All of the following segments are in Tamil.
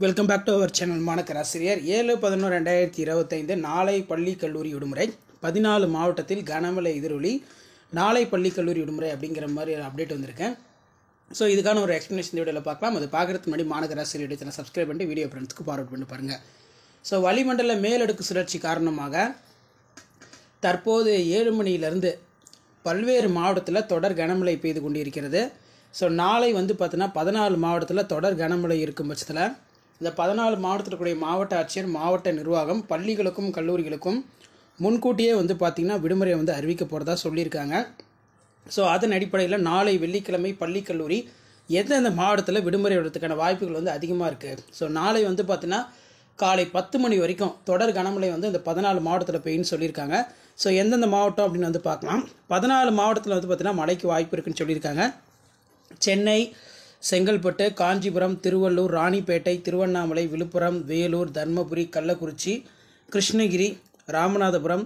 Welcome back to our channel. மாணக்கராசிரியர் 7/11/2025 நாளை பள்ளி கல்லூரி விடுமுறை. 14 மாவட்டத்தில் கனமழை எதிரொலி. நாளை பள்ளி கல்லூரி விடுமுறை அப்படிங்கிற மாதிரி அப்டேட் வந்திருக்கேன். ஸோ இதுக்கான ஒரு எக்ஸ்ப்ளனேஷன் வீடியோவில் பார்க்கலாம். அது பார்க்குறதுக்கு முன்னாடி மாணக்கராசிரியர் சேனல் சப்ஸ்கிரைப் பண்ணி வீடியோ ஃப்ரெண்ட்ஸ்க்கு ஃபார்வர்ட் பண்ணி பாருங்கள். ஸோ வளிமண்டல மேலடுக்கு சுழற்சி காரணமாக தற்போது 7 மணியிலிருந்து பல்வேறு மாவட்டத்தில் தொடர் கனமழை பெய்து கொண்டிருக்கிறது. ஸோ நாளை பார்த்தீங்கன்னா 14 மாவட்டத்தில் தொடர் கனமழை இருக்கும் பட்சத்தில் இந்த 14 மாவட்டத்தில் இருக்கக்கூடிய மாவட்ட ஆட்சியர், மாவட்ட நிர்வாகம் பள்ளிகளுக்கும் கல்லூரிகளுக்கும் முன்கூட்டியே பார்த்திங்கன்னா விடுமுறை அறிவிக்க போகிறதா சொல்லியிருக்காங்க. ஸோ அதன் அடிப்படையில் நாளை வெள்ளிக்கிழமை பள்ளி கல்லூரி எந்தெந்த மாவட்டத்தில் விடுமுறை விடுறதுக்கான வாய்ப்புகள் அதிகமாக இருக்குது. ஸோ நாளை பார்த்திங்கன்னா காலை 10 மணி வரைக்கும் தொடர் கனமழை இந்த 14 மாவட்டத்தில் பெய்யுன்னு சொல்லியிருக்காங்க. ஸோ எந்தெந்த மாவட்டம் அப்படின்னு பார்க்கலாம். 14 மாவட்டத்தில் பார்த்திங்கன்னா மழைக்கு வாய்ப்பு இருக்குன்னு சொல்லியிருக்காங்க. சென்னை, செங்கல்பட்டு, காஞ்சிபுரம், திருவள்ளூர், ராணிப்பேட்டை, திருவண்ணாமலை, விழுப்புரம், வேலூர், தர்மபுரி, கள்ளக்குறிச்சி, கிருஷ்ணகிரி, ராமநாதபுரம்,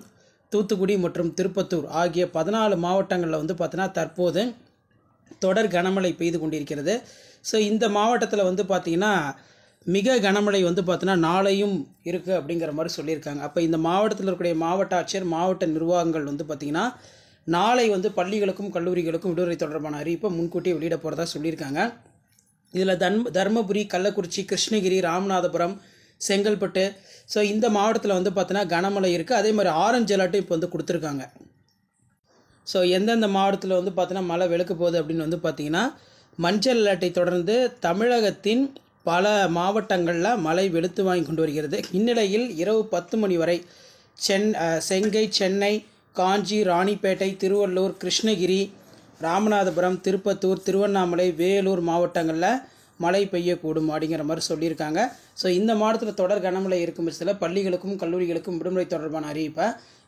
தூத்துக்குடி மற்றும் திருப்பத்தூர் ஆகிய 14 மாவட்டங்களில் பார்த்தீங்கன்னா தற்போது தொடர் கனமழை பெய்து கொண்டிருக்கிறது. ஸோ இந்த மாவட்டத்தில் பார்த்திங்கன்னா மிக கனமழை பார்த்தீங்கன்னா நாளையும் இருக்குது அப்படிங்கிற மாதிரி சொல்லியிருக்காங்க. அப்போ இந்த மாவட்டத்தில் இருக்கக்கூடிய மாவட்ட ஆட்சியர், மாவட்ட நிர்வாகங்கள் பார்த்திங்கன்னா நாளை பள்ளிகளுக்கும் கல்லூரிகளுக்கும் விடுமுறை தொடர்பான அறிவிப்பை முன்கூட்டியே வெளியிட போகிறதா சொல்லியிருக்காங்க. இதில் தர்மபுரி, கள்ளக்குறிச்சி, கிருஷ்ணகிரி, ராமநாதபுரம், செங்கல்பட்டு, ஸோ இந்த மாவட்டத்தில் பார்த்தீங்கன்னா கனமழை இருக்குது. அதே மாதிரி ஆரஞ்சு அலர்ட்டும் இப்போ கொடுத்துருக்காங்க. ஸோ எந்தெந்த மாவட்டத்தில் பார்த்தீங்கன்னா மழை வெளுக்க போகுது அப்படின்னு பார்த்தீங்கன்னா மஞ்சள் அலர்ட்டை தொடர்ந்து தமிழகத்தின் பல மாவட்டங்களில் மழை வெளுத்து வாங்கி கொண்டு வருகிறது. இந்நிலையில் இரவு 10 மணி வரை செங்கை, சென்னை, காஞ்சி, ராணிப்பேட்டை, திருவள்ளூர், கிருஷ்ணகிரி, ராமநாதபுரம், திருப்பத்தூர், திருவண்ணாமலை, வேலூர் மாவட்டங்களில் மழை பெய்யக்கூடும் அப்படிங்கிற மாதிரி சொல்லியிருக்காங்க. ஸோ இந்த மாவட்டத்தில் தொடர் கனமழை இருக்கும் பட்சத்தில் பள்ளிகளுக்கும் கல்லூரிகளுக்கும் விடுமுறை தொடர்பான அறிவிப்பை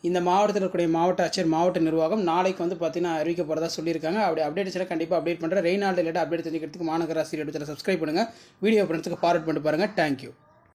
இந்த மாவட்டத்தில் இருக்கக்கூடிய மாவட்ட ஆட்சியர், மாவட்ட நிர்வாகம் நாளைக்கு பார்த்தீங்கன்னா அறிவிக்க போகிறதா சொல்லியிருக்காங்க. அப்படி அப்டேட்ஸ் கண்டிப்பாக அப்டேட் பண்ணுறேன். ரெய்னால்டு ரிலேட்டட் அப்டேட் தெரிஞ்சுக்கிறதுக்கு மாநகராசிரியர் சப்ஸ்கிரைப் பண்ணுங்கள். வீடியோ ஃப்ரெண்ட்ஸுக்கு ஃபார்வர்ட் பண்ணிட்டு பாருங்கள். தேங்க்யூ.